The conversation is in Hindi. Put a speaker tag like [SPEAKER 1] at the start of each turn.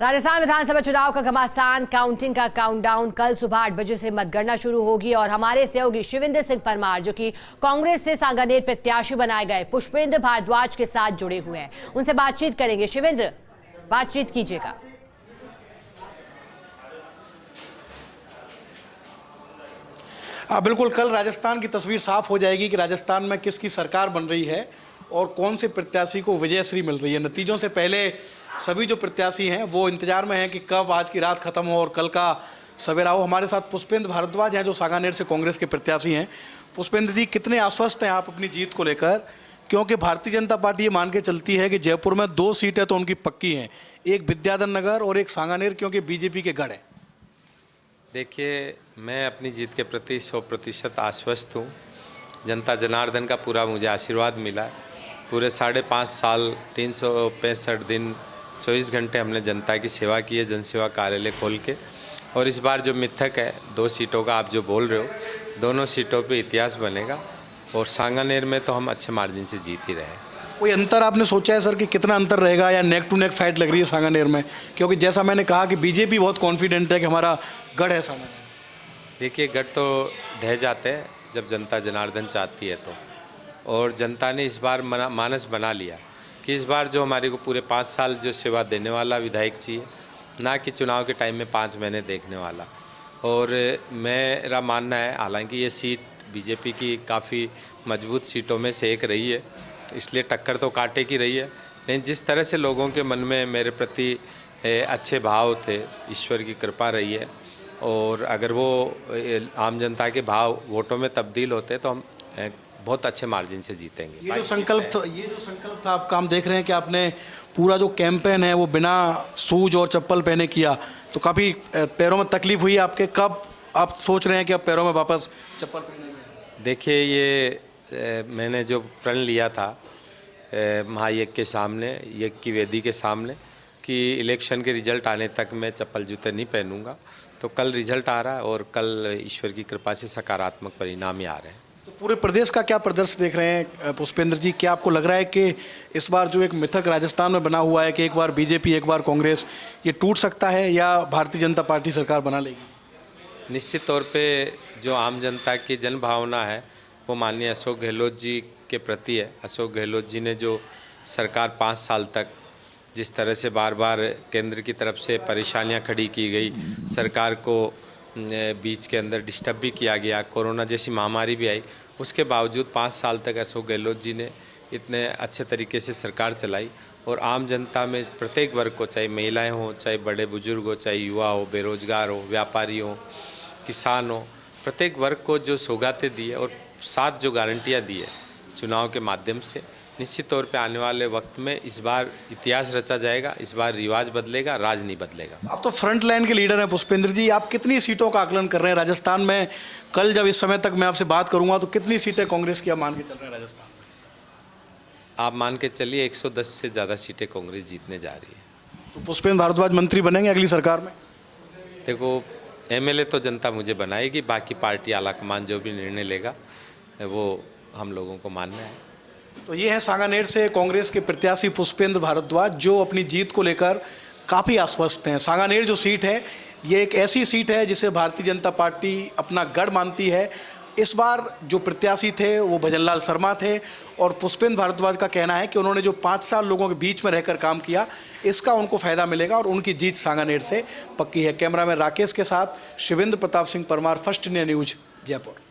[SPEAKER 1] राजस्थान विधानसभा चुनाव का घमासान काउंटिंग का काउंटडाउन कल सुबह 8 बजे से मतगणना शुरू होगी और हमारे सहयोगी शिवेंद्र सिंह परमार, जो कि कांग्रेस से सांगानेर प्रत्याशी बनाए गए पुष्पेंद्र भारद्वाज के साथ जुड़े हुए हैं, उनसे बातचीत करेंगे। शिवेंद्र, बातचीत कीजिएगा।
[SPEAKER 2] बिल्कुल, कल राजस्थान की तस्वीर साफ हो जाएगी कि राजस्थान में किसकी सरकार बन रही है और कौन से प्रत्याशी को विजयश्री मिल रही है। नतीजों से पहले सभी जो प्रत्याशी हैं वो इंतजार में हैं कि कब आज की रात खत्म हो और कल का सवेरा हो। हमारे साथ पुष्पेंद्र भारद्वाज हैं जो सांगानेर से कांग्रेस के प्रत्याशी हैं। पुष्पेंद्र जी, कितने आश्वस्त हैं आप अपनी जीत को लेकर? क्योंकि भारतीय जनता पार्टी ये मान के चलती है कि जयपुर में 2 सीटें तो उनकी पक्की हैं, एक विद्याधर नगर और एक सांगानेर, क्योंकि बीजेपी के गढ़ है।
[SPEAKER 3] देखिए, मैं अपनी जीत के प्रति 100% आश्वस्त हूँ। जनता जनार्दन का पूरा मुझे आशीर्वाद मिला। पूरे 5.5 साल 365 दिन 24 घंटे हमने जनता की सेवा की है, जनसेवा कार्यालय खोल के। और इस बार जो मिथक है 2 सीटों का आप जो बोल रहे हो, दोनों सीटों पे इतिहास बनेगा और सांगानेर में तो हम अच्छे मार्जिन से जीत ही रहे।
[SPEAKER 2] कोई अंतर आपने सोचा है सर कि कितना अंतर रहेगा, या नेक टू नेक फाइट लग रही है सांगानेर में? क्योंकि जैसा मैंने कहा कि बीजेपी बहुत कॉन्फिडेंट है कि हमारा गढ़ है सांगानेर।
[SPEAKER 3] देखिए, गढ़ तो ढह जाते हैं जब जनता जनार्दन चाहती है तो, और जनता ने इस बार मानस बना लिया कि इस बार जो हमारे को पूरे 5 साल जो सेवा देने वाला विधायक चाहिए, ना कि चुनाव के टाइम में 5 महीने देखने वाला। और मेरा मानना है, हालांकि ये सीट बीजेपी की काफ़ी मजबूत सीटों में से एक रही है, इसलिए टक्कर तो कांटे की रही है, लेकिन जिस तरह से लोगों के मन में मेरे प्रति अच्छे भाव थे, ईश्वर की कृपा रही है। और अगर वो आम जनता के भाव वोटों में तब्दील होते तो हम बहुत अच्छे मार्जिन से जीतेंगे।
[SPEAKER 2] ये जो संकल्प था आपका, हम देख रहे हैं कि आपने पूरा जो कैंपेन है वो बिना शूज और चप्पल पहने किया, तो काफ़ी पैरों में तकलीफ हुई आपके। कब आप सोच रहे हैं कि अब पैरों में वापस चप्पल पहनेंगे?
[SPEAKER 3] देखिए, ये मैंने जो प्रण लिया था महायज्ञ के सामने, यज्ञ की वेदी के सामने, कि इलेक्शन के रिजल्ट आने तक मैं चप्पल जूते नहीं पहनूंगा। तो कल रिजल्ट आ रहा है और कल ईश्वर की कृपा से सकारात्मक परिणाम ही आ रहे हैं।
[SPEAKER 2] तो पूरे प्रदेश का क्या प्रदर्शन देख रहे हैं पुष्पेंद्र जी? क्या आपको लग रहा है कि इस बार जो एक मिथक राजस्थान में बना हुआ है कि एक बार बीजेपी एक बार कांग्रेस, ये टूट सकता है या भारतीय जनता पार्टी सरकार बना लेगी?
[SPEAKER 3] निश्चित तौर पे जो आम जनता की जन भावना है वो माननीय अशोक गहलोत जी के प्रति है। अशोक गहलोत जी ने जो सरकार 5 साल तक जिस तरह से बार बार केंद्र की तरफ से परेशानियां खड़ी की गई, सरकार को बीच के अंदर डिस्टर्ब भी किया गया, कोरोना जैसी महामारी भी आई, उसके बावजूद 5 साल तक अशोक गहलोत जी ने इतने अच्छे तरीके से सरकार चलाई और आम जनता में प्रत्येक वर्ग को, चाहे महिलाएं हों, चाहे बड़े बुजुर्ग हो, चाहे युवा हो, बेरोजगार हो, व्यापारी हो, किसान हो, प्रत्येक वर्ग को जो सौगातें दी है और 7 जो गारंटियाँ दी है चुनाव के माध्यम से, निश्चित तौर पे आने वाले वक्त में इस बार इतिहास रचा जाएगा। इस बार रिवाज बदलेगा, राज नहीं बदलेगा।
[SPEAKER 2] आप तो फ्रंट लाइन के लीडर हैं पुष्पेंद्र जी, आप कितनी सीटों का आकलन कर रहे हैं राजस्थान में? कल जब इस समय तक मैं आपसे बात करूंगा तो कितनी सीटें कांग्रेस की आप मान के चल रहे हैं राजस्थान में?
[SPEAKER 3] आप मान के चलिए 110 से ज़्यादा सीटें कांग्रेस जीतने जा रही है।
[SPEAKER 2] तो पुष्पेंद्र भारद्वाज मंत्री बनेंगे अगली सरकार में?
[SPEAKER 3] देखो, MLA तो जनता मुझे बनाएगी, बाकी पार्टी आलाकमान जो भी निर्णय लेगा वो हम लोगों को मानना है।
[SPEAKER 2] तो ये है सांगानेर से कांग्रेस के प्रत्याशी पुष्पेंद्र भारद्वाज, जो अपनी जीत को लेकर काफ़ी आश्वस्त हैं। सांगानेर जो सीट है ये एक ऐसी सीट है जिसे भारतीय जनता पार्टी अपना गढ़ मानती है। इस बार जो प्रत्याशी थे वो भजनलाल शर्मा थे और पुष्पेंद्र भारद्वाज का कहना है कि उन्होंने जो 5 साल लोगों के बीच में रहकर काम किया, इसका उनको फ़ायदा मिलेगा और उनकी जीत सांगानेर से पक्की है। कैमरामैन राकेश के साथ Shivendra Pratap Singh Parmar, first India news, Jaipur.